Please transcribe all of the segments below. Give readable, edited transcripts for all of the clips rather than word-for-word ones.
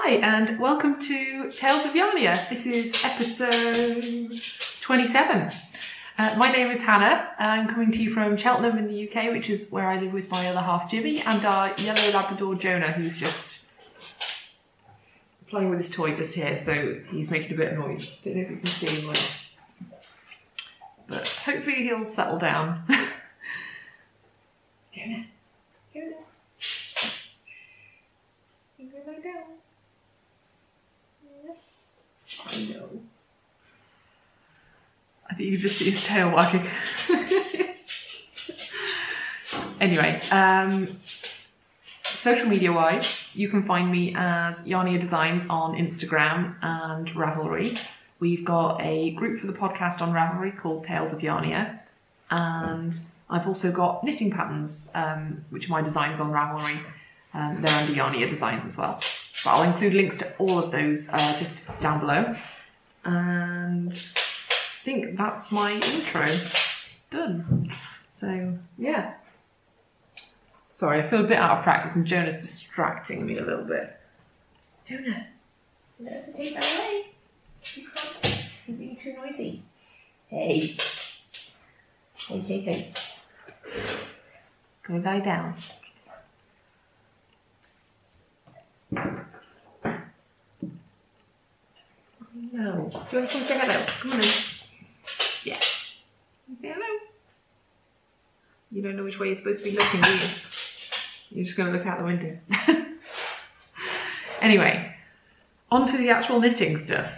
And welcome to Tales of Yarnia. This is episode 27. My name is Hannah. I'm coming to you from Cheltenham in the UK, which is where I live with my other half Jimmy and our yellow Labrador Jonah, who's just playing with his toy just here, so he's making a bit of noise. Don't know if you can see him well, but hopefully he'll settle down. Jonah, Jonah, you go lie down. I know. I think you can just see his tail wagging. Anyway, social media wise, you can find me as Yarnia Designs on Instagram and Ravelry. We've got a group for the podcast on Ravelry called Tales of Yarnia, and I've also got knitting patterns, which are my designs on Ravelry. They're under Yarnia Designs as well. But I'll include links to all of those just down below. And I think that's my intro done. So, yeah. Sorry, I feel a bit out of practice and Jonah's distracting me a little bit. Jonah, you have to take that away. You can't. You're being too noisy. Hey. Hey. Go lie down. No. Do you want to come say hello? Come on in. Yeah. Say hello. You don't know which way you're supposed to be looking, do you? You're just going to look out the window. Anyway, on to the actual knitting stuff.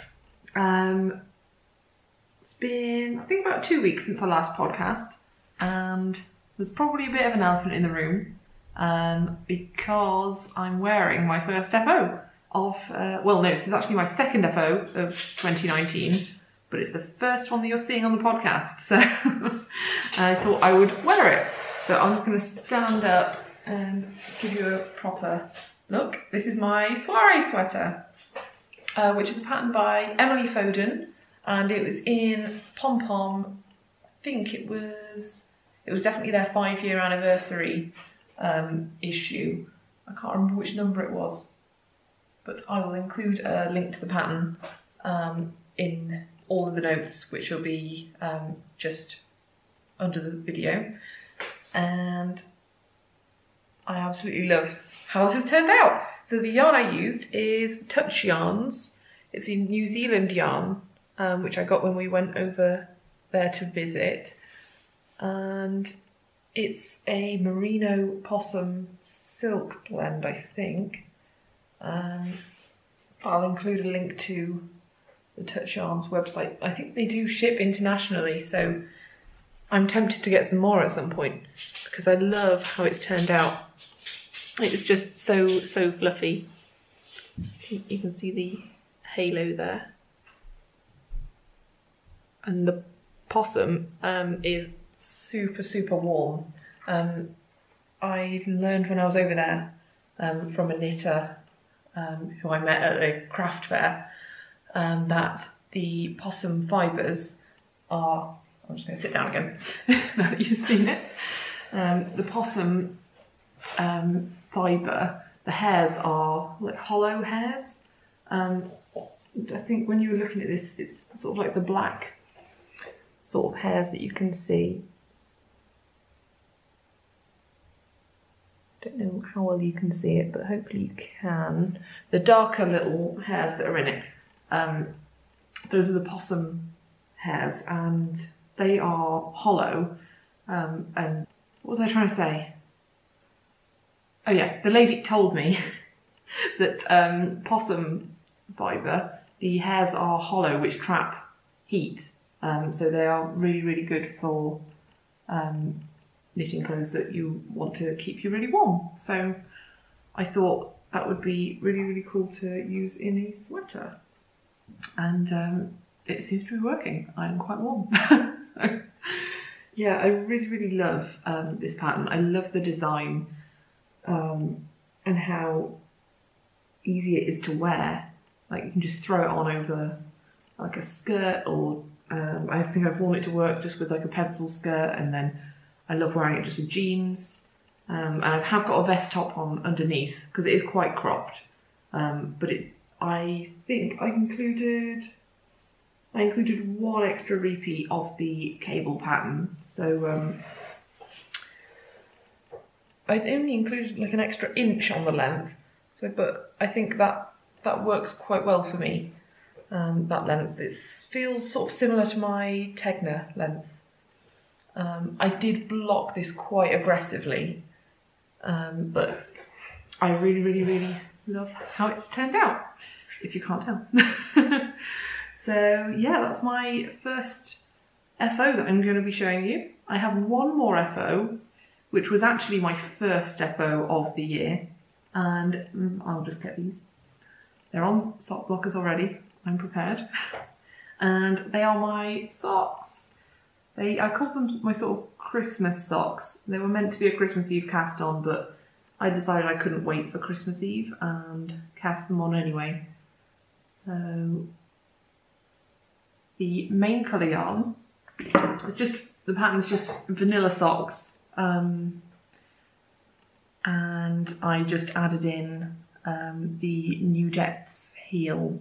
It's been, I think, about 2 weeks since our last podcast, and there's probably a bit of an elephant in the room, because I'm wearing my first FO of, well, no, this is actually my second FO of 2019, but it's the first one that you're seeing on the podcast, so I thought I would wear it. So I'm just going to stand up and give you a proper look. This is my soiree sweater, which is a pattern by Emily Foden, and it was in Pom Pom. I think it was definitely their 5-year anniversary issue. I can't remember which number it was, but I will include a link to the pattern in all of the notes, which will be just under the video. And I absolutely love how this has turned out. So the yarn I used is Touch Yarns. It's a New Zealand yarn, which I got when we went over there to visit. And it's a merino possum silk blend, I think. I'll include a link to the Touch Yarns website. I think they do ship internationally, so I'm tempted to get some more at some point because I love how it's turned out. It's just so fluffy. You can see the halo there. And the possum is super warm. I learned when I was over there from a knitter who I met at a craft fair that the possum fibres are, I'm just going to sit down again now that you've seen it. The possum fibre, the hairs are like hollow hairs. I think when you were looking at this, it's sort of like the black sort of hairs that you can see. Don't know how well you can see it, but hopefully you can. The darker little hairs that are in it, those are the possum hairs, and they are hollow. And what was I trying to say? Oh yeah, the lady told me that possum fibre, the hairs are hollow, which trap heat. So they are really good for knitting clothes that you want to keep you really warm. So I thought that would be really, really cool to use in a sweater. And it seems to be working. I am quite warm. So, yeah, I really, really love this pattern. I love the design and how easy it is to wear. Like, you can just throw it on over like a skirt, or I think I've worn it to work just with like a pencil skirt, and then I love wearing it just with jeans. And I have got a vest top on underneath because it is quite cropped. But I think I included one extra repeat of the cable pattern. So I'd only included like an extra inch on the length. So, but I think that works quite well for me. That length, it feels sort of similar to my Tegna length. I did block this quite aggressively. But I really, really, really love how it's turned out, if you can't tell. So yeah, that's my first FO that I'm going to be showing you. I have one more FO, which was actually my first FO of the year, and I'll just get these. They're on sock blockers already, I'm prepared. And they are my socks. I called them my sort of Christmas socks. They were meant to be a Christmas Eve cast on, but I decided I couldn't wait for Christmas Eve and cast them on anyway. So the main colour yarn, the pattern's just vanilla socks. And I just added in the New Jets heel,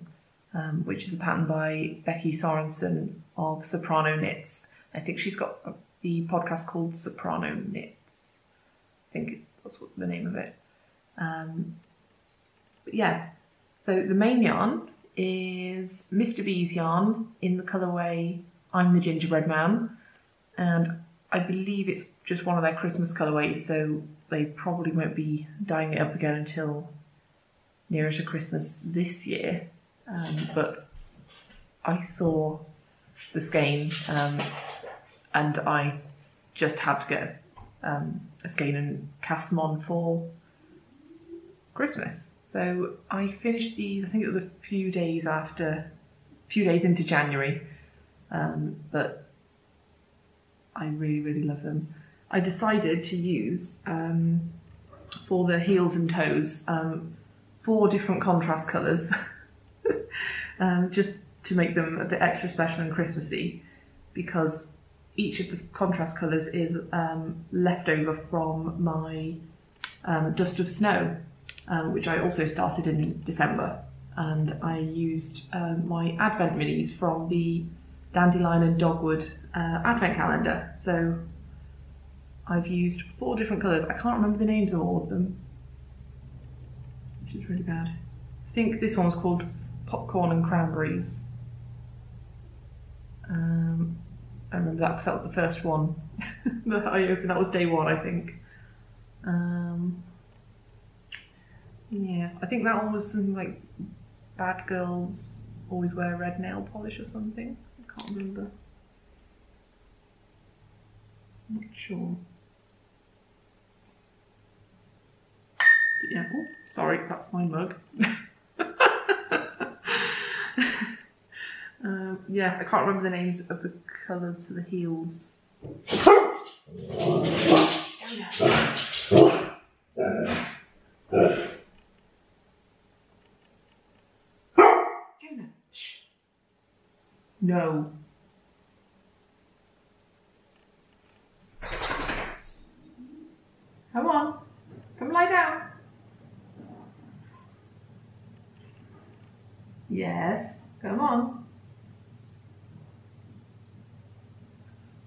which is a pattern by Becky Sorensen of Soprano Knits. I think she's got the podcast called Soprano Knits. I think that's what the name of it. But yeah, so the main yarn is Mr. B's yarn in the colourway I'm the Gingerbread Man, and I believe it's just one of their Christmas colourways, so they probably won't be dyeing it up again until nearer to Christmas this year. But I saw the skein and I just had to get a skein and cast them on for Christmas. So I finished these, I think it was a few days into January, but I really, really love them. I decided to use, for the heels and toes, 4 different contrast colours, just to make them a bit extra special and Christmassy, because each of the contrast colours is left over from my Dust of Snow, which I also started in December. And I used my Advent minis from the Dandelion and Dogwood Advent calendar. So I've used 4 different colours. I can't remember the names of all of them, which is really bad. I think this one was called Popcorn and Cranberries. I remember that because that was the first one that I opened. That was day 1, I think. Yeah, I think that one was something like Bad Girls Always Wear Red Nail Polish or something. I can't remember. Not sure. But yeah, oh, sorry, that's my mug. Yeah, I can't remember the names of the colours for the heels. No. Come on. Come lie down. Yes. Come on.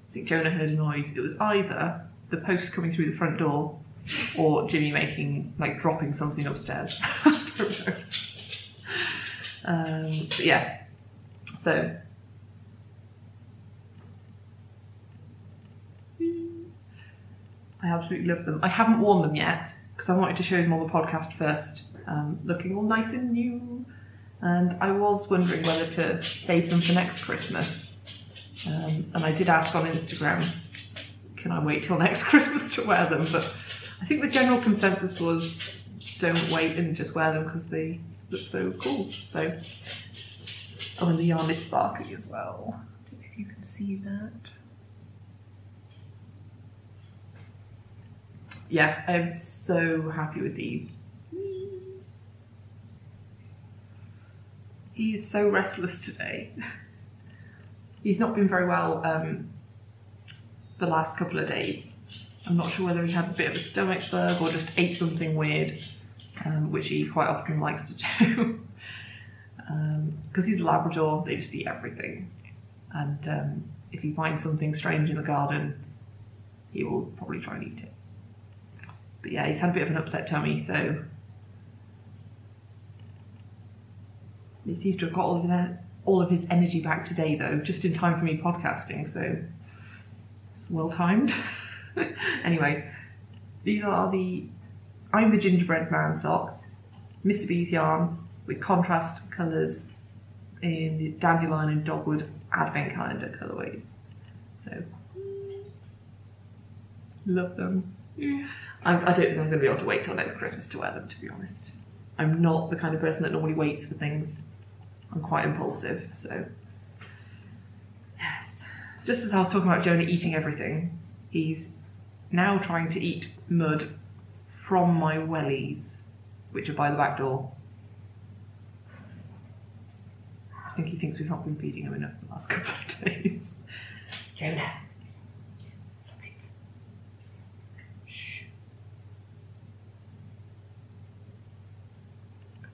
I think Jonah heard a noise. It was either the post coming through the front door or Jimmy dropping something upstairs. I don't know. But yeah. So I absolutely love them. I haven't worn them yet because I wanted to show them on the podcast first, looking all nice and new. And I was wondering whether to save them for next Christmas. And I did ask on Instagram, can I wait till next Christmas to wear them? But I think the general consensus was don't wait and just wear them because they look so cool. So, oh, and the yarn is sparkly as well. I don't know if you can see that. Yeah, I'm so happy with these. He's so restless today. He's not been very well the last couple of days. I'm not sure whether he had a bit of a stomach bug or just ate something weird, which he quite often likes to do. Because he's a Labrador, they just eat everything. And if he finds something strange in the garden, he will probably try and eat it. But yeah, he's had a bit of an upset tummy, so he seems to have got all of his energy back today, though, just in time for me podcasting, so it's well timed. Anyway, these are I'm the Gingerbread Man Socks, Mr. B's yarn with contrast colours in the Dandelion and Dogwood Advent Calendar colourways. So, love them. I don't think I'm going to be able to wait till next Christmas to wear them, to be honest. I'm not the kind of person that normally waits for things. I'm quite impulsive, so yes. Just as I was talking about Jonah eating everything, he's now trying to eat mud from my wellies, which are by the back door. I think he thinks we've not been feeding him enough the last couple of days. Jonah, stop it. Shh.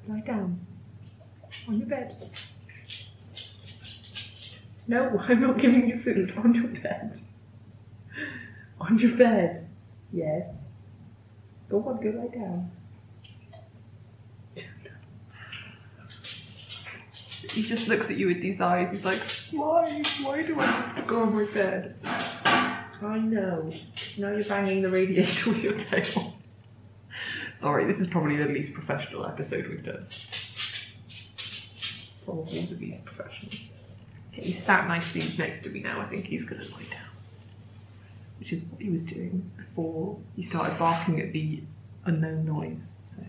Lie down. On your bed. No, I'm not giving you food. On your bed. On your bed. Yes. Go on, go lie down. He just looks at you with these eyes. He's like, why? Why do I have to go on my bed? I know. Now you're banging the radiator with your tail. Sorry, this is probably the least professional episode we've done. Probably the least professional. Okay, he's sat nicely next to me now. I think he's going to lie down. Which is what he was doing before he started barking at the unknown noise. So,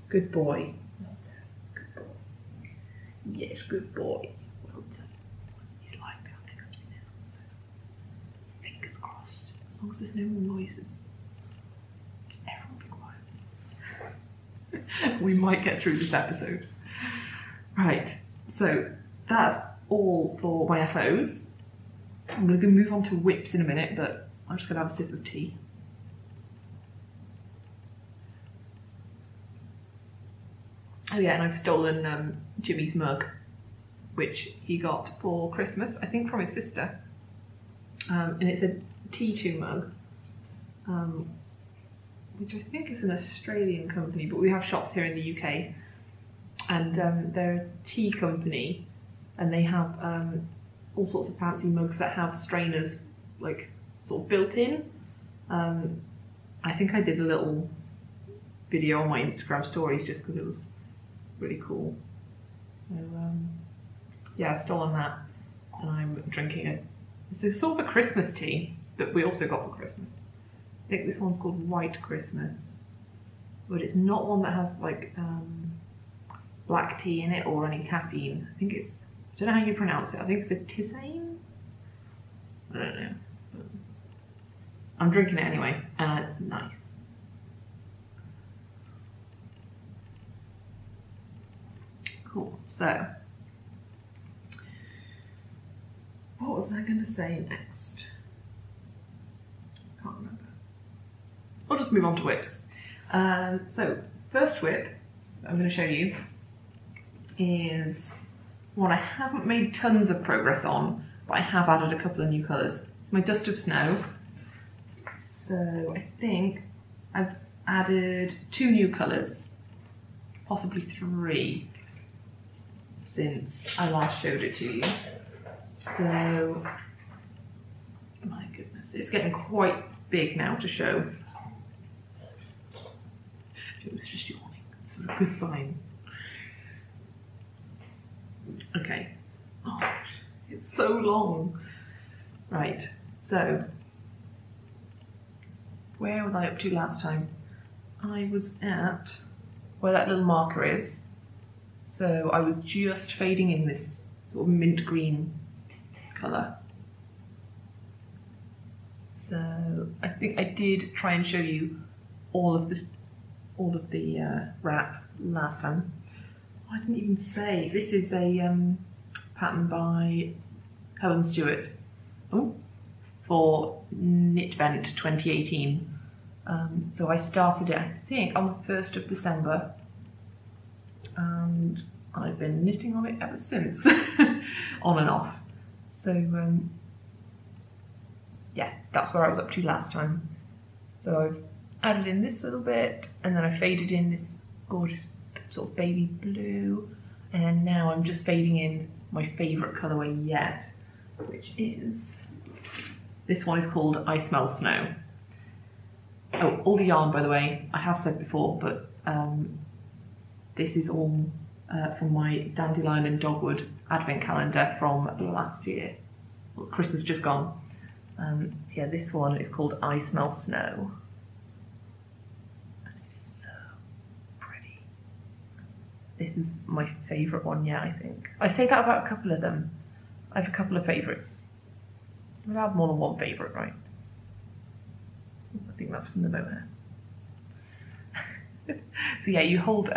good boy. Well done. Good boy. Yes, good boy. Well done. He's lying down next to me now. So, fingers crossed. As long as there's no more noises. Just everyone be quiet. We might get through this episode. Right, so that's all for my FOs. I'm going to move on to whips in a minute, but I'm just going to have a sip of tea. Oh yeah, and I've stolen Jimmy's mug, which he got for Christmas, I think from his sister. And it's a T2 mug, which I think is an Australian company, but we have shops here in the UK. And they're a tea company, and they have all sorts of fancy mugs that have strainers like sort of built in. I think I did a little video on my Instagram stories just because it was really cool. So yeah, I've stolen that, and I'm drinking it. It's a sort of a Christmas tea that we also got for Christmas. I think this one's called White Christmas, but it's not one that has like black tea in it or any caffeine. I think it's, I don't know how you pronounce it. I think it's a tisane? I don't know. But I'm drinking it anyway, and it's nice. Cool. So, what was I going to say next? Can't remember. I'll just move on to whips. So, first whip I'm going to show you is one I haven't made tons of progress on, but I have added a couple of new colours. It's my Dust of Snow. So I think I've added 2 new colours, possibly 3, since I last showed it to you. So, my goodness, it's getting quite big now to show. It's just yawning. This is a good sign. Okay. Oh, it's so long. Right, so where was I up to last time? I was at where that little marker is. So I was just fading in this sort of mint green colour. So I think I did try and show you all of the wrap last time. I didn't even say this is a pattern by Helen Stewart for Knitvent 2018. So I started it, I think, on the 1st of December, and I've been knitting on it ever since, on and off. So yeah, that's where I was up to last time. So I've added in this little bit, and then I faded in this gorgeous sort of baby blue, and then now I'm just fading in my favourite colourway yet, which is, this one is called I Smell Snow. Oh, all the yarn, by the way, I have said before, but this is all from my Dandelion and Dogwood advent calendar from last year. Well, Christmas just gone. So yeah, this one is called I Smell Snow. And it is so pretty. This is my favourite one yet, I think. I say that about a couple of them. I have a couple of favourites. I have more than one favourite, right? I think that's from the mohair. So yeah, you hold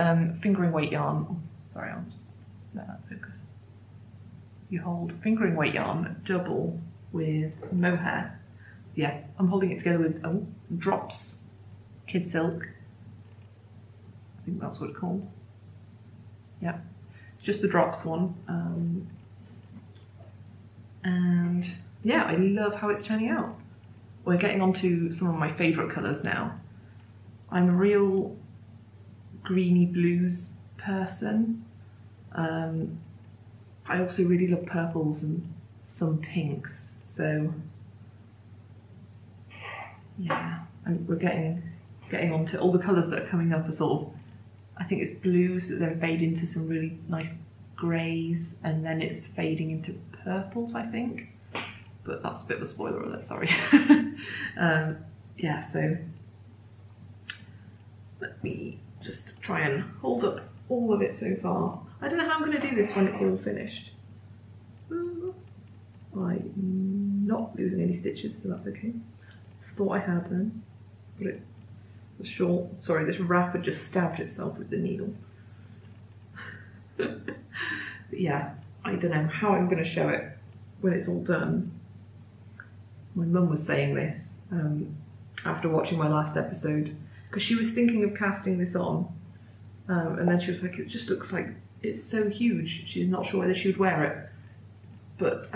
fingering weight yarn. Oh, sorry, I'll just let that focus. You hold fingering weight yarn double with mohair. So yeah, I'm holding it together with Drops Kid Silk. I think that's what it's called. Yeah, it's just the Drops one. And yeah, I love how it's turning out. We're getting on to some of my favourite colours now. I'm a real greeny blues person. I also really love purples and some pinks. So yeah, we're getting on to all the colours that are coming up are sort of, I think it's blues that then fade into some really nice greys, and then it's fading into purples, I think. But that's a bit of a spoiler alert, sorry. Yeah, so let me just try and hold up all of it so far. I don't know how I'm going to do this when it's all finished. I'm not losing any stitches, so that's okay. Thought I had then, but it was short. Sorry, this wrap had just stabbed itself with the needle. But yeah, I don't know how I'm going to show it when it's all done. My mum was saying this after watching my last episode, because she was thinking of casting this on, and then she was like, it just looks like it's so huge, she's not sure whether she would wear it. But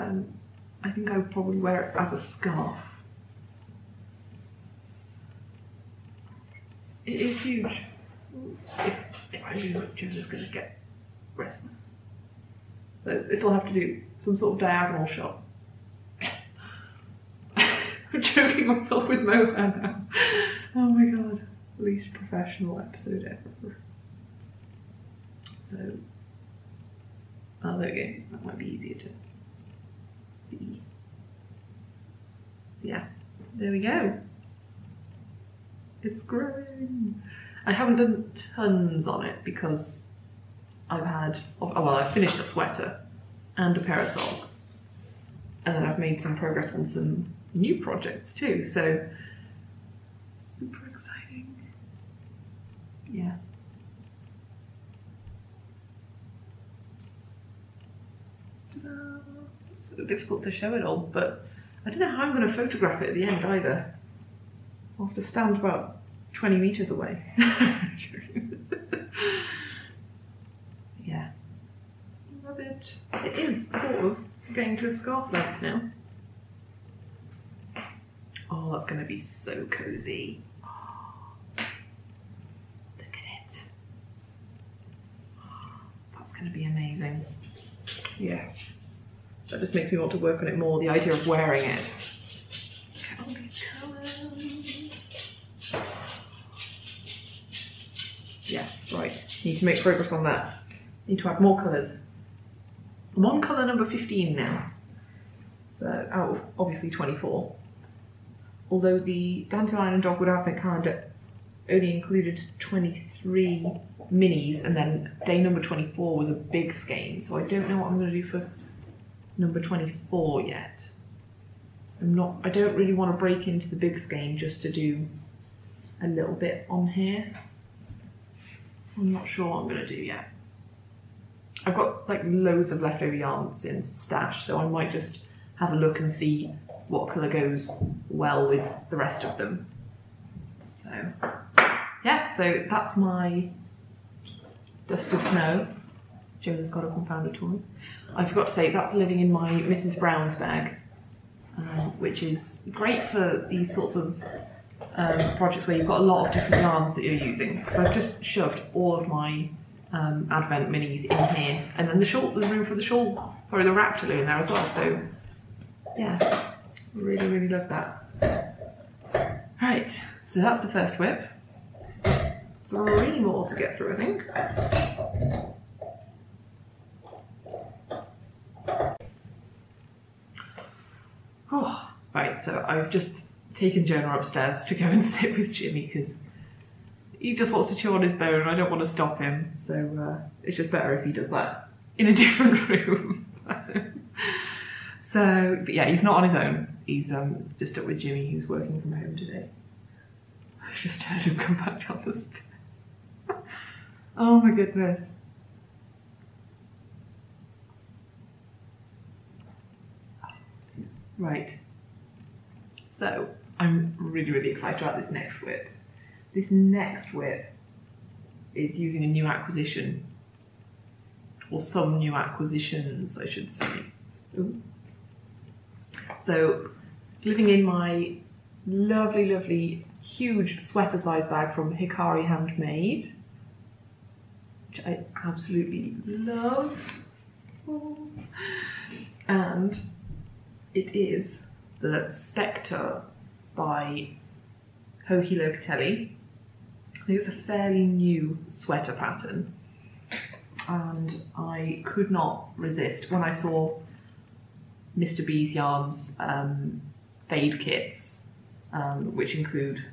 I think I would probably wear it as a scarf. It is huge. If I move, Jonah's going to get restless. So this will have to do some sort of diagonal shot. I'm choking myself with mohair now. Oh my god. Least professional episode ever. So, oh, there we go. That might be easier to see. Yeah, there we go. It's growing. I haven't done tons on it because I've had, well, I've finished a sweater and a pair of socks, and then I've made some progress on some new projects too, so super exciting. Yeah. It's so difficult to show it all, but I don't know how I'm going to photograph it at the end either. I'll have to stand about 20 meters away. Yeah. Love it. It is sort of getting to a scarf length now. Oh, that's going to be so cozy. Oh, look at it. Oh, that's going to be amazing. Yes. That just makes me want to work on it more, the idea of wearing it. Look at all these colours. Yes, right. Need to make progress on that. Need to add more colours. I'm on colour number 15 now. So out of obviously 24. Although the Dandelion and Dogwood Advent Calendar only included 23 minis, and then day number 24 was a big skein, so I don't know what I'm going to do for number 24 yet. I don't really want to break into the big skein just to do a little bit on here. I'm not sure what I'm going to do yet. I've got like loads of leftover yarns in stash, so I might just have a look and see what colour goes well with the rest of them. So yeah, so that's my Dust of Snow. Jonah's got a compounder toy. I forgot to say that's living in my Mrs. Brown's bag, which is great for these sorts of projects where you've got a lot of different yarns that you're using, because I've just shoved all of my Advent minis in here, and then the shawl, there's room for the shawl, sorry, the Raptorloo in there as well, so yeah, really, really love that. Right, so that's the first whip. 3 more to get through, I think. Oh, right, so I've just taken Jonah upstairs to go and sit with Jimmy because he just wants to chew on his bone and I don't want to stop him. So it's just better if he does that in a different room. So, but yeah, he's not on his own. He's just up with Jimmy, who's working from home today. I've just heard him come back down the stairs. Oh my goodness. Right. So, I'm really, really excited about this next whip. This next whip is using a new acquisition, or some new acquisitions, I should say. Ooh. So, it's living in my lovely, lovely, huge sweater size bag from Hikari Handmade, which I absolutely love. Oh. And it is the Spectre by Hohi Locatelli. I think it's a fairly new sweater pattern, and I could not resist when I saw Mr. B's Yarns fade kits, which include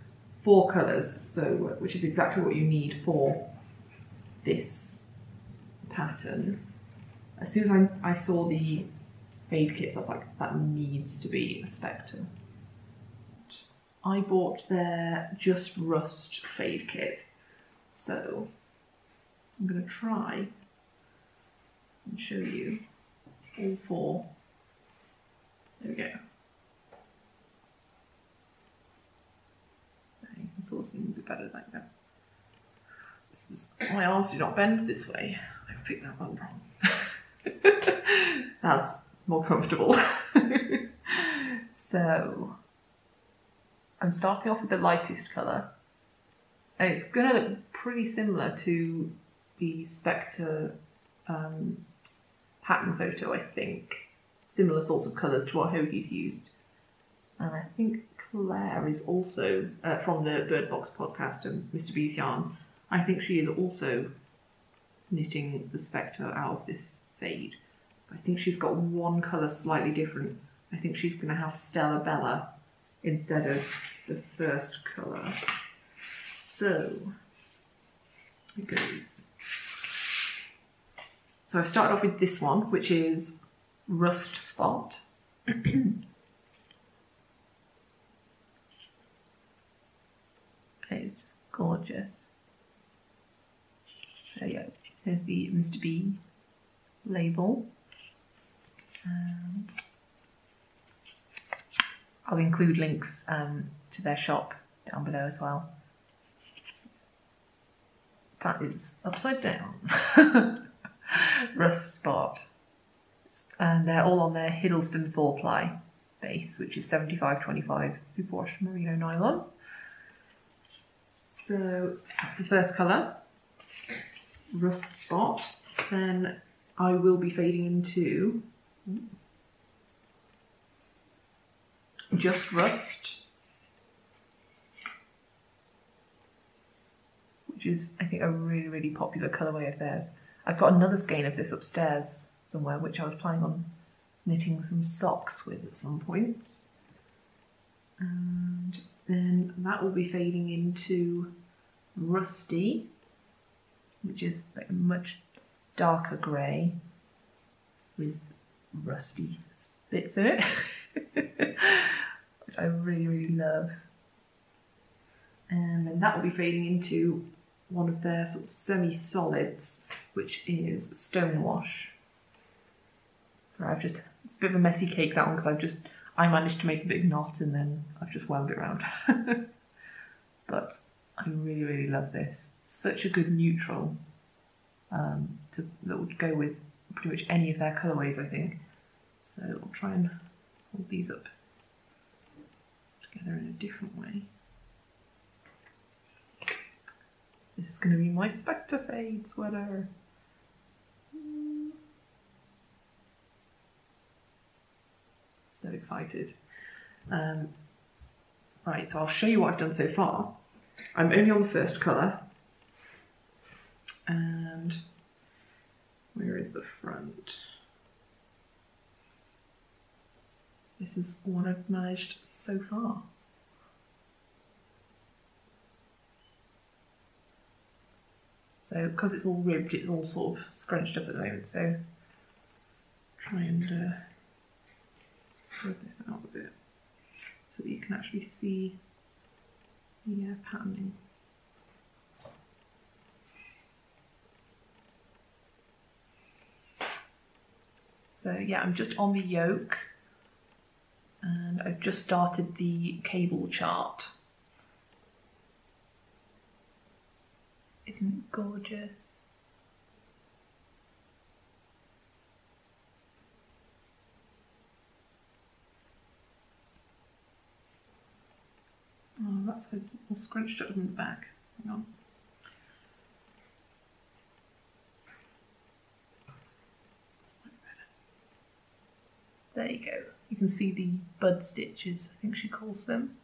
4 colours, so, which is exactly what you need for this pattern. As soon as I saw the fade kits, I was like, that needs to be a Spectre. I bought their Just Rust fade kit, so I'm going to try and show you all 4. There we go. You can sort of see a bit better like that. My arms do not bend this way. I've picked that one wrong. That's more comfortable. So, I'm starting off with the lightest colour. And it's going to look pretty similar to the Spectre pattern photo, I think. Similar sorts of colours to what Hohi's used. And I think Claire is also, from the Bird Box podcast and Mr. B's Yarn, I think she is also knitting the Spectre out of this fade. I think she's got one colour slightly different. I think she's going to have Stella Bella instead of the first colour. So, it goes. So I've started off with this one, which is Rust Spot. It's just gorgeous. So yeah, here's the Mr. B label. I'll include links to their shop down below as well. That is upside down. Rust Spot. And they're all on their Hiddleston 4-ply base, which is 75/25 superwash merino nylon. So that's the first colour, Rust Spot. Then I will be fading into Just Rust, which is, I think, a really, really popular colourway of theirs. I've got another skein of this upstairs somewhere, which I was planning on knitting some socks with at some point. And then that will be fading into Rusty, which is like a much darker grey with rusty bits in it, which I really, really love. And then that will be fading into one of their sort of semi-solids, which is Stonewash. Sorry, it's a bit of a messy cake, that one, because I managed to make a big knot and then I've just wound it around. But I really, really love this. Such a good neutral that would go with pretty much any of their colourways, I think. So I'll try and hold these up together in a different way. This is going to be my Spectre Fade sweater. So excited. Right, so I'll show you what I've done so far. I'm only on the first colour. And where is the front? This is what I've managed so far. So because it's all ribbed, it's all sort of scrunched up at the moment, so try and spread this out a bit so that you can actually see the patterning. So yeah, I'm just on the yoke and I've just started the cable chart. Isn't it gorgeous? Oh, that's all scrunched up in the back. Hang on. There you go. You can see the bud stitches, I think she calls them.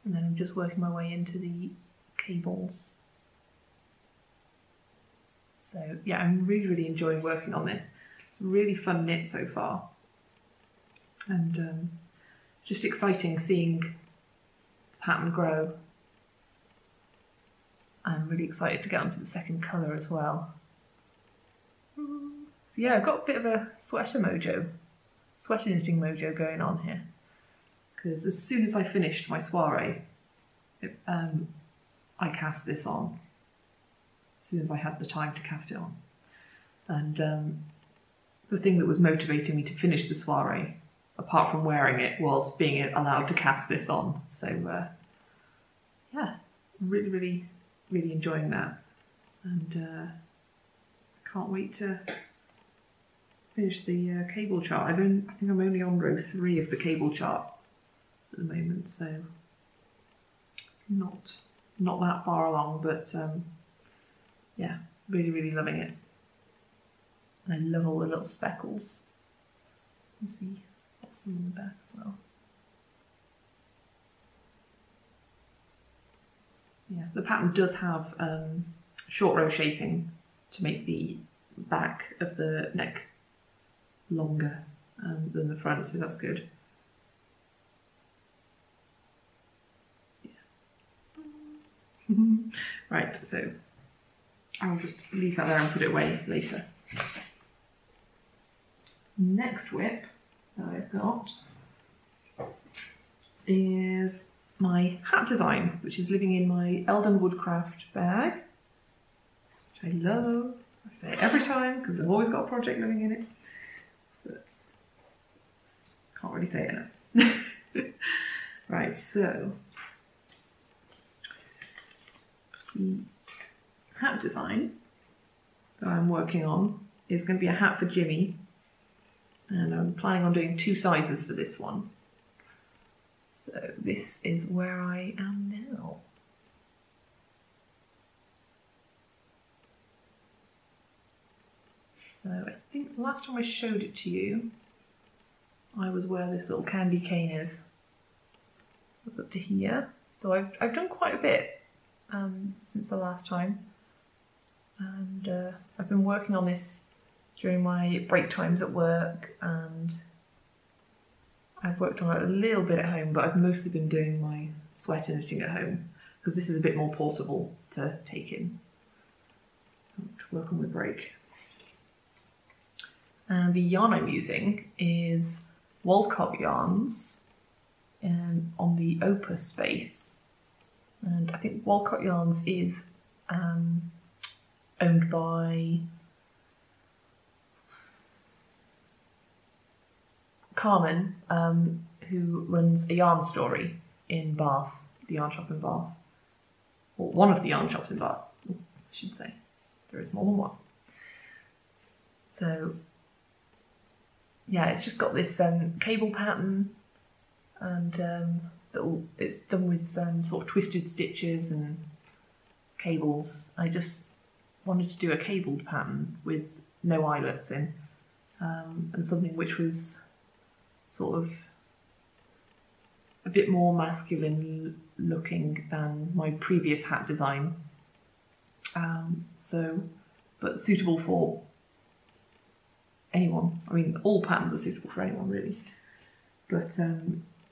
And then I'm just working my way into the cables. So yeah, I'm really, really enjoying working on this. It's a really fun knit so far. And it's just exciting seeing the pattern grow. I'm really excited to get onto the second colour as well. So yeah, I've got a bit of a sweater knitting mojo going on here. Because as soon as I finished my soiree, I cast this on. As soon as I had the time to cast it on. And the thing that was motivating me to finish the soiree, apart from wearing it, was being allowed to cast this on. So yeah, really, really, really enjoying that. And I can't wait to finish the cable chart. I think I'm only on row 3 of the cable chart at the moment, so not that far along, but yeah, really, really loving it. And I love all the little speckles. You can see lots of them in the back as well. Yeah, the pattern does have short row shaping to make the back of the neck longer than the front, so that's good. Yeah. Right, so I'll just leave that there and put it away later. Next whip that I've got is my hat design, which is living in my Eldon Woodcraft bag, which I love. I say it every time because I've always got a project living in it, but can't really say it enough. Right, so the hat design that I'm working on is going to be a hat for Jimmy, and I'm planning on doing 2 sizes for this one. So this is where I am now. So I think the last time I showed it to you, I was where this little candy cane is. It's up to here. So I've done quite a bit since the last time. And I've been working on this during my break times at work, and I've worked on it a little bit at home, but I've mostly been doing my sweater knitting at home because this is a bit more portable to take in to work on the break. And the yarn I'm using is Walcott yarns on the Opus base. And I think Walcott Yarns is owned by Carmen, who runs a yarn story in Bath, the yarn shop in Bath. Or one of the yarn shops in Bath, I should say. There is more than one. So, yeah, it's just got this cable pattern, and it's done with sort of twisted stitches and cables. I just wanted to do a cabled pattern with no eyelets in, and something which was sort of a bit more masculine looking than my previous hat design. But suitable for anyone. I mean, all patterns are suitable for anyone, really. But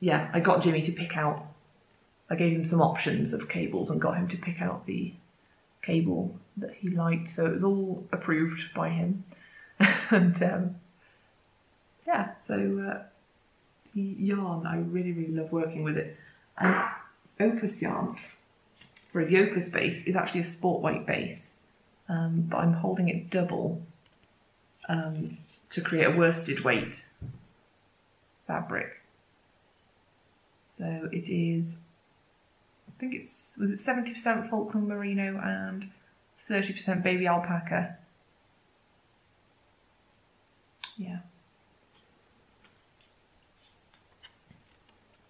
yeah, I got Jimmy to pick out, I gave him some options of cables and got him to pick out the cable that he liked. So it was all approved by him. And yeah, so the yarn, I really, really love working with it. And Opus yarn, sorry, the Opus base is actually a sport weight base. But I'm holding it double to create a worsted weight fabric. So it is, I think was it 70% Falkland Merino and 30% baby alpaca? Yeah.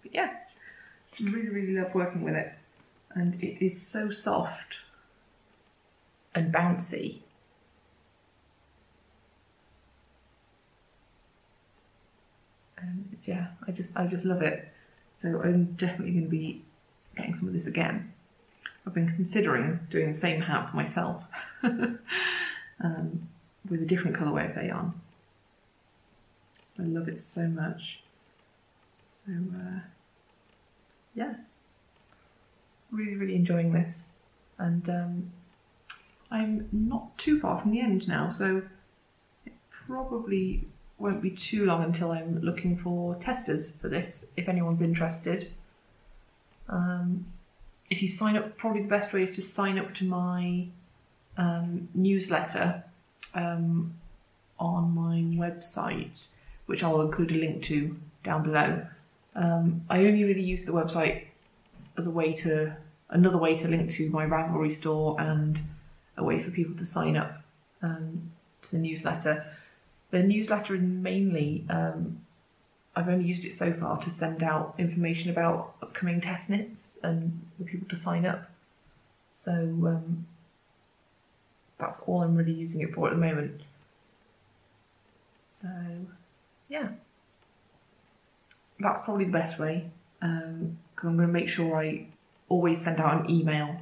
But yeah, I really, really love working with it. And it is so soft and bouncy. And yeah, I just love it. So I'm definitely going to be getting some of this again. I've been considering doing the same hat for myself with a different colourway of their yarn. I love it so much. So yeah, really, really enjoying this. And I'm not too far from the end now, so it probably won't be too long until I'm looking for testers for this, if anyone's interested. If you sign up, probably the best way is to sign up to my newsletter on my website, which I'll include a link to down below. I only really use the website as another way to link to my Ravelry store and a way for people to sign up to the newsletter. The newsletter is mainly, I've only used it so far to send out information about upcoming test knits and for people to sign up. So that's all I'm really using it for at the moment. So yeah, that's probably the best way, because I'm going to make sure I always send out an email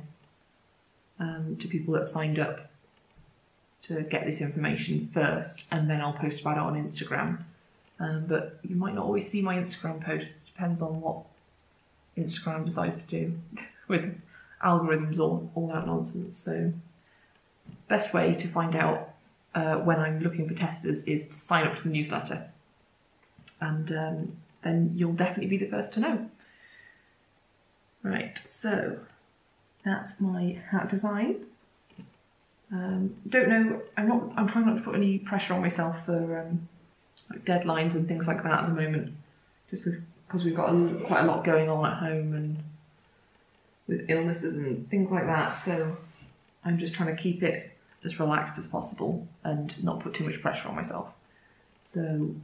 to people that have signed up to get this information first, and then I'll post about it on Instagram. But you might not always see my Instagram posts, depends on what Instagram decides to do with algorithms or all that nonsense. So best way to find out when I'm looking for testers is to sign up to the newsletter, and then you'll definitely be the first to know. Right, so that's my hat design. Don't know, I'm trying not to put any pressure on myself for like deadlines and things like that at the moment, just because we've got quite a lot going on at home and with illnesses and things like that. So I'm just trying to keep it as relaxed as possible and not put too much pressure on myself. So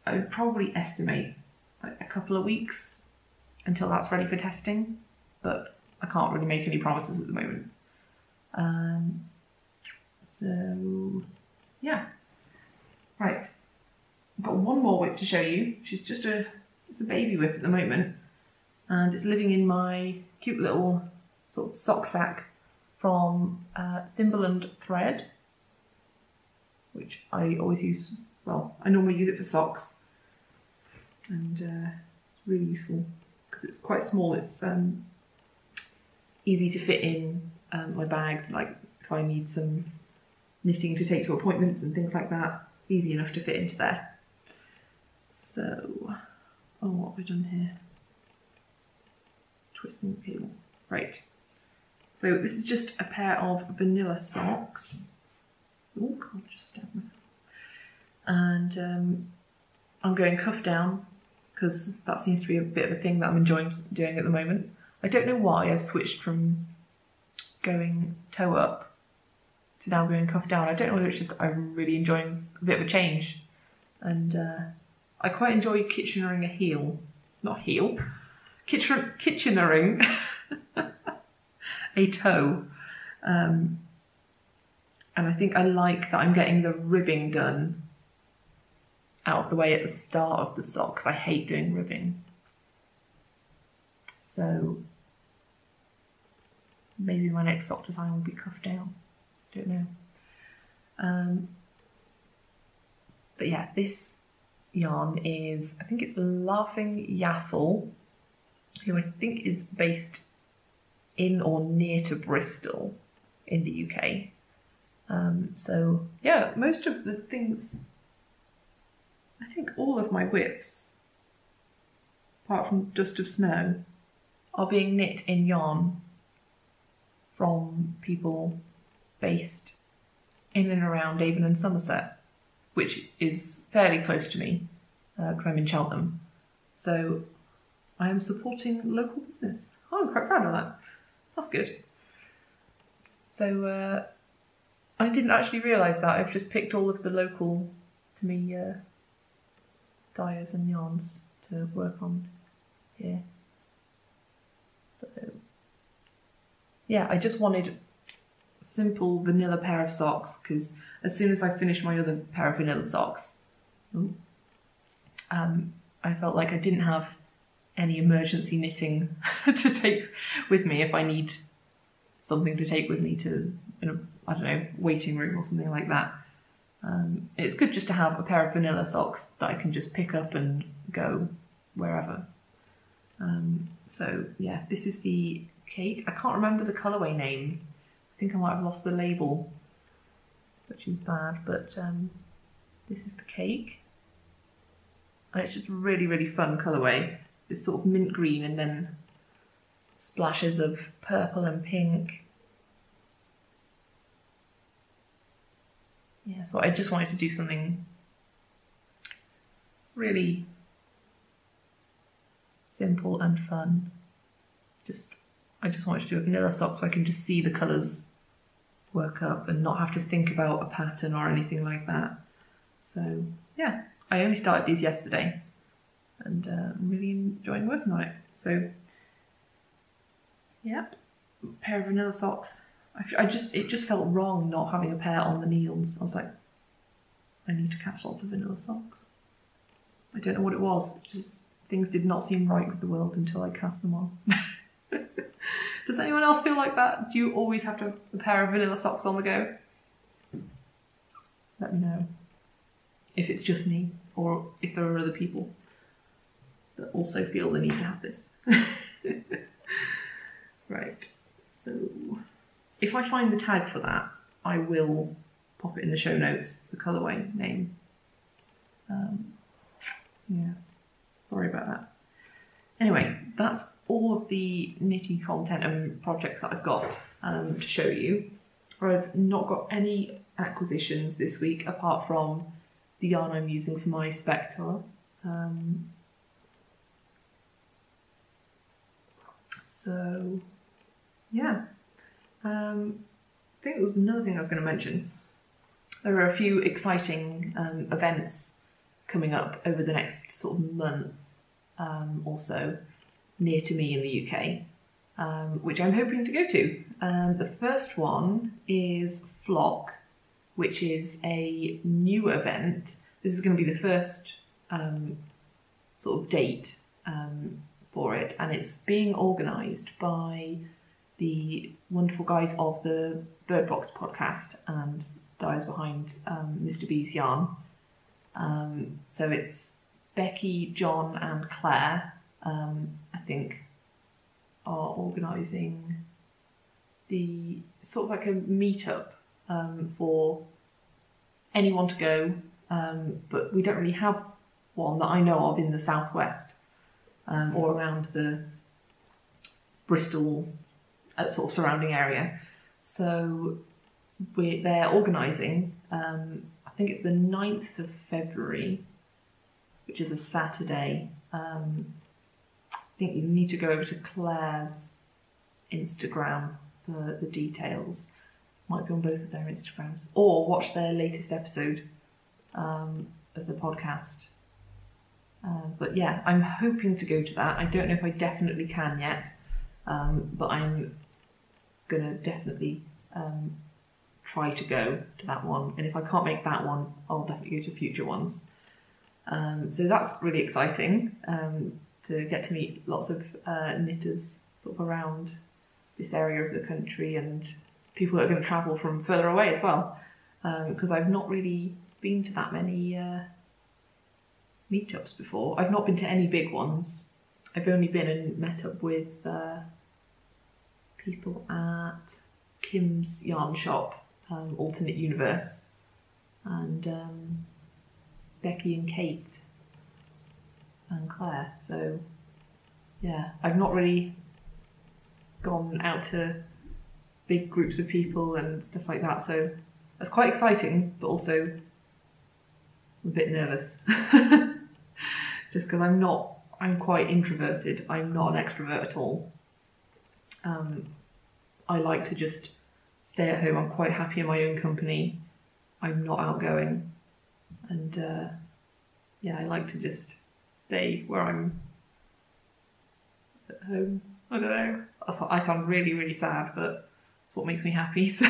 I would probably estimate like a couple of weeks until that's ready for testing, but I can't really make any promises at the moment. So yeah, right. I've got one more whip to show you. She's it's a baby whip at the moment, and it's living in my cute little sort of sock sack from Thimberland thread, which I always use. Well, I normally use it for socks, and it's really useful because it's quite small. It's easy to fit in my bag, like if I need some knitting to take to appointments and things like that, it's easy enough to fit into there. So, oh, what have we done here? Twisting the cable. Right. So this is just a pair of vanilla socks. Oh, God, I just stabbed myself. And I'm going cuff down because that seems to be a bit of a thing that I'm enjoying doing at the moment. I don't know why I've switched from going toe up to now going cuff down. I don't know whether it's just I'm really enjoying a bit of a change. And I quite enjoy Kitchenering a heel. Not heel. Kitchenering a toe. And I think I like that I'm getting the ribbing done out of the way at the start of the sock, because I hate doing ribbing. So maybe my next sock design will be cuffed down. Don't know. But yeah, this yarn is, I think it's Laughing Yaffle, who I think is based in or near to Bristol in the UK. So yeah, most of the things, I think all of my whips, apart from Dust of Snow, are being knit in yarn from people based in and around Avon and Somerset, which is fairly close to me because I'm in Cheltenham. So I am supporting local business. Oh, I'm quite proud of that. That's good. So I didn't actually realise that. I've just picked all of the local to me dyers and yarns to work on here. So yeah, I just wanted a simple vanilla pair of socks because as soon as I finished my other pair of vanilla socks, I felt like I didn't have any emergency knitting to take with me if I need something to take with me to, I don't know, waiting room or something like that. It's good just to have a pair of vanilla socks that I can just pick up and go wherever. So yeah, this is the cake. I can't remember the colourway name. I think I might have lost the label, which is bad, but this is the cake. And it's just really, really fun colourway. This sort of mint green and then splashes of purple and pink. Yeah, so I just wanted to do something really simple and fun. I just wanted to do a vanilla sock so I can just see the colours work up and not have to think about a pattern or anything like that. So yeah, I only started these yesterday and I'm really enjoying working on it. So yeah, pair of vanilla socks. It just felt wrong not having a pair on the needles. I was like, I need to catch lots of vanilla socks. I don't know what it was. Just things did not seem right with the world until I cast them on. Does anyone else feel like that? Do you always have to have a pair of vanilla socks on the go? Let me know if it's just me or if there are other people that also feel the need to have this. Right, so if I find the tag for that, I will pop it in the show notes, the colourway name. Yeah, sorry about that. Anyway, that's all of the knitty content and projects that I've got to show you. I've not got any acquisitions this week apart from the yarn I'm using for my Spectre. So yeah, I think there was another thing I was going to mention. There are a few exciting events coming up over the next sort of month or so near to me in the UK, which I'm hoping to go to. The first one is Flock, which is a new event. This is going to be the first sort of date for it, and it's being organised by the wonderful guys of the Bird Box podcast and guys behind Mr. B's Yarn. So it's Becky, John and Claire, I think, are organising the sort of like a meetup for anyone to go, but we don't really have one that I know of in the southwest or around the Bristol sort of surrounding area. So they're organising, I think it's the 9th of February, which is a Saturday. I think you need to go over to Claire's Instagram for the details. Might be on both of their Instagrams. Or watch their latest episode of the podcast. But yeah, I'm hoping to go to that. I don't know if I definitely can yet, but I'm going to definitely try to go to that one. And if I can't make that one, I'll definitely go to future ones. So that's really exciting to get to meet lots of knitters sort of around this area of the country, and people that are going to travel from further away as well, because I've not really been to that many meetups before. I've not been to any big ones. I've only been and met up with people at Kim's yarn shop, Alternate Universe, and Becky and Kate and Claire. So yeah, I've not really gone out to big groups of people and stuff like that, so that's quite exciting, but also I'm a bit nervous just because I'm quite introverted. I'm not an extrovert at all. I like to just stay at home. I'm quite happy in my own company. I'm not outgoing, and I like to just stay where I'm at home. I don't know. I sound really, really sad, but it's what makes me happy. So,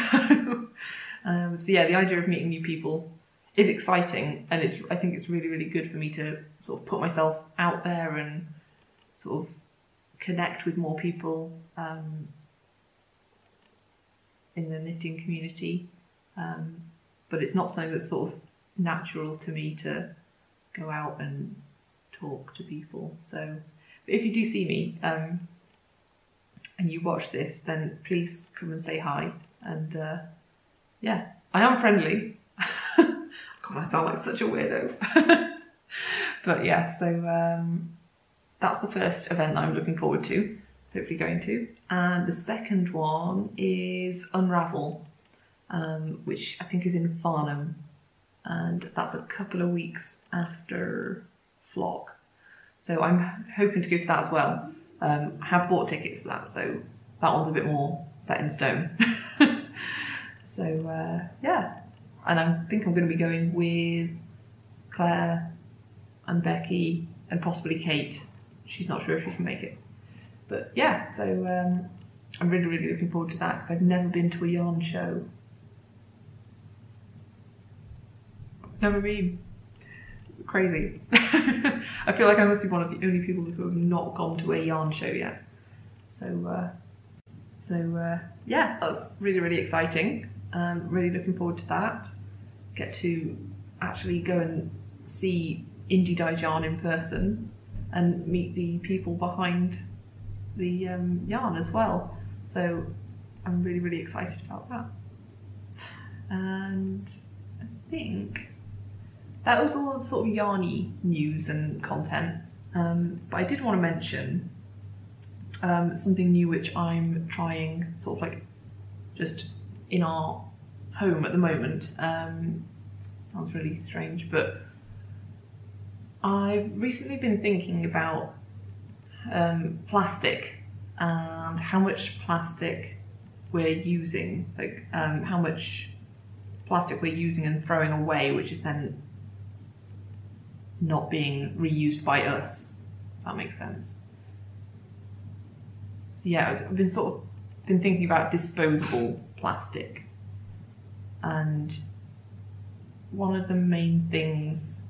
the idea of meeting new people is exciting, and I think it's really, really good for me to sort of put myself out there and sort of connect with more people in the knitting community. But it's not something that's sort of natural to me to go out and talk to people. So, but if you do see me and you watch this, then please come and say hi. And I am friendly. God, I sound like such a weirdo. But yeah, so that's the first event that I'm looking forward to, hopefully going to. And the second one is Unravel, which I think is in Farnham. And that's a couple of weeks after Flock. So I'm hoping to go to that as well. I have bought tickets for that, so that one's a bit more set in stone. So and I think I'm going to be going with Claire and Becky and possibly Kate. She's not sure if she can make it, but yeah. So I'm really, really looking forward to that because I've never been to a yarn show. Never been. Crazy. I feel like I must be one of the only people who have not gone to a yarn show yet. So that's really, really exciting. Really looking forward to that. Get to actually go and see indie dyed yarn in person and meet the people behind the yarn as well. So I'm really, really excited about that. And I think that was all the sort of yarny news and content. But I did want to mention something new which I'm trying sort of like just in our home at the moment. Sounds really strange, but I've recently been thinking about plastic and how much plastic we're using, like how much plastic we're using and throwing away, which is then not being reused by us, if that makes sense. So yeah, I've been thinking about disposable plastic, and one of the main things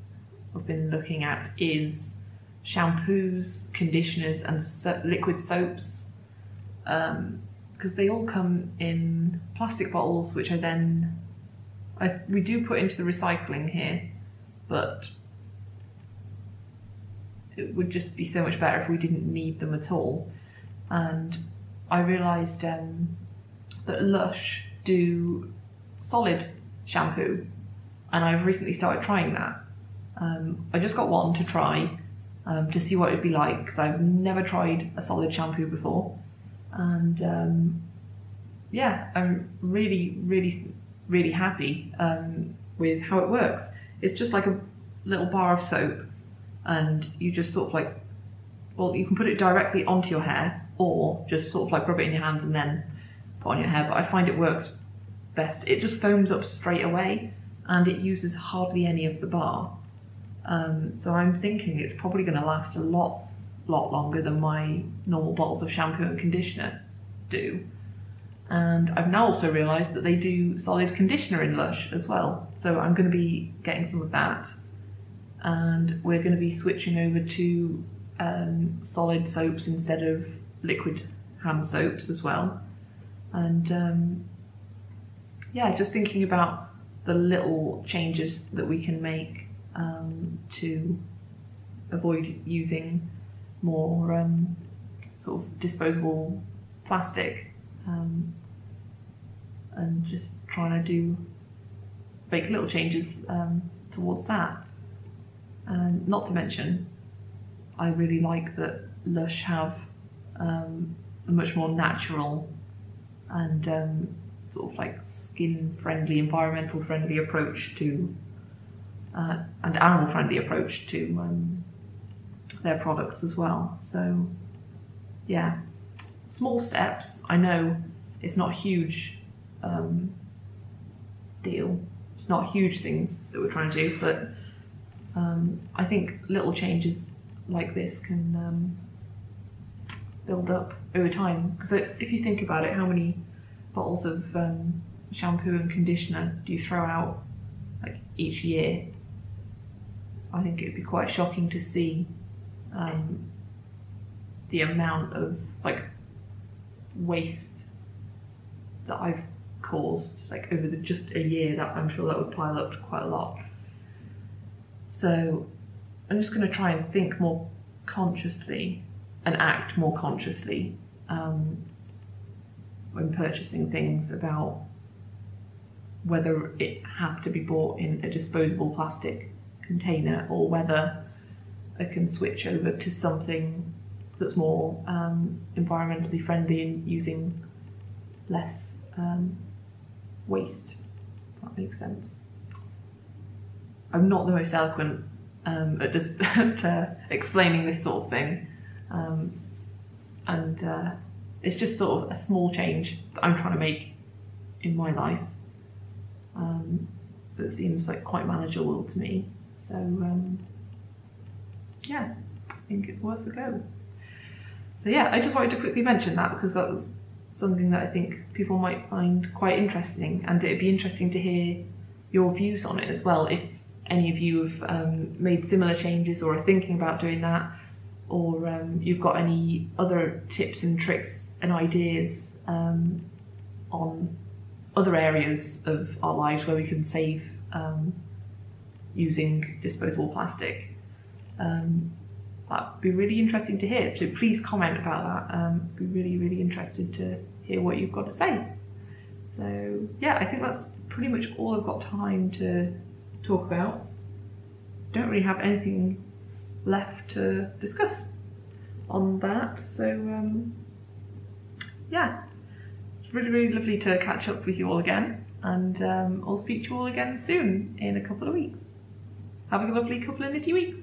I've been looking at is shampoos, conditioners and liquid soaps, because they all come in plastic bottles, which we do put into the recycling here, but it would just be so much better if we didn't need them at all. And I realised that that Lush do solid shampoo, and I've recently started trying that. I just got one to try to see what it'd be like, because I've never tried a solid shampoo before, and yeah, I'm really happy with how it works. It's just like a little bar of soap, and you just sort of like, well, you can put it directly onto your hair, or just sort of like rub it in your hands and then put on your hair, but I find it works best. It just foams up straight away, and it uses hardly any of the bar. So I'm thinking it's probably going to last a lot longer than my normal bottles of shampoo and conditioner do. And I've now also realised that they do solid conditioner in Lush as well. So I'm going to be getting some of that, and we're going to be switching over to solid soaps instead of liquid hand soaps as well. And yeah, just thinking about the little changes that we can make to avoid using more sort of disposable plastic, and just trying to make little changes towards that. And not to mention, I really like that Lush have a much more natural and sort of like skin-friendly, environmental-friendly approach to, and animal-friendly approach to their products as well. So yeah, small steps. I know it's not a huge deal. It's not a huge thing that we're trying to do, but I think little changes like this can build up over time. Because if you think about it, how many bottles of shampoo and conditioner do you throw out like each year? I think it'd be quite shocking to see the amount of like waste that I've caused like over just a year. That I'm sure that would pile up to quite a lot. So I'm just going to try and think more consciously and act more consciously when purchasing things, about whether it has to be bought in a disposable plastic container or whether I can switch over to something that's more environmentally friendly and using less waste, if that makes sense. I'm not the most eloquent at just at, explaining this sort of thing, and it's just sort of a small change that I'm trying to make in my life that seems like quite manageable to me. So yeah, I think it's worth a go. So yeah, I just wanted to quickly mention that, because that was something that I think people might find quite interesting, and it'd be interesting to hear your views on it as well, if any of you have made similar changes or are thinking about doing that, or you've got any other tips and tricks and ideas on other areas of our lives where we can save using disposable plastic. That'd be really interesting to hear, so please comment about that. Be really interested to hear what you've got to say. So yeah, I think that's pretty much all I've got time to talk about. Don't really have anything left to discuss on that, so yeah, it's really lovely to catch up with you all again, and I'll speak to you all again soon in a couple of weeks. Have a lovely couple of nitty weeks.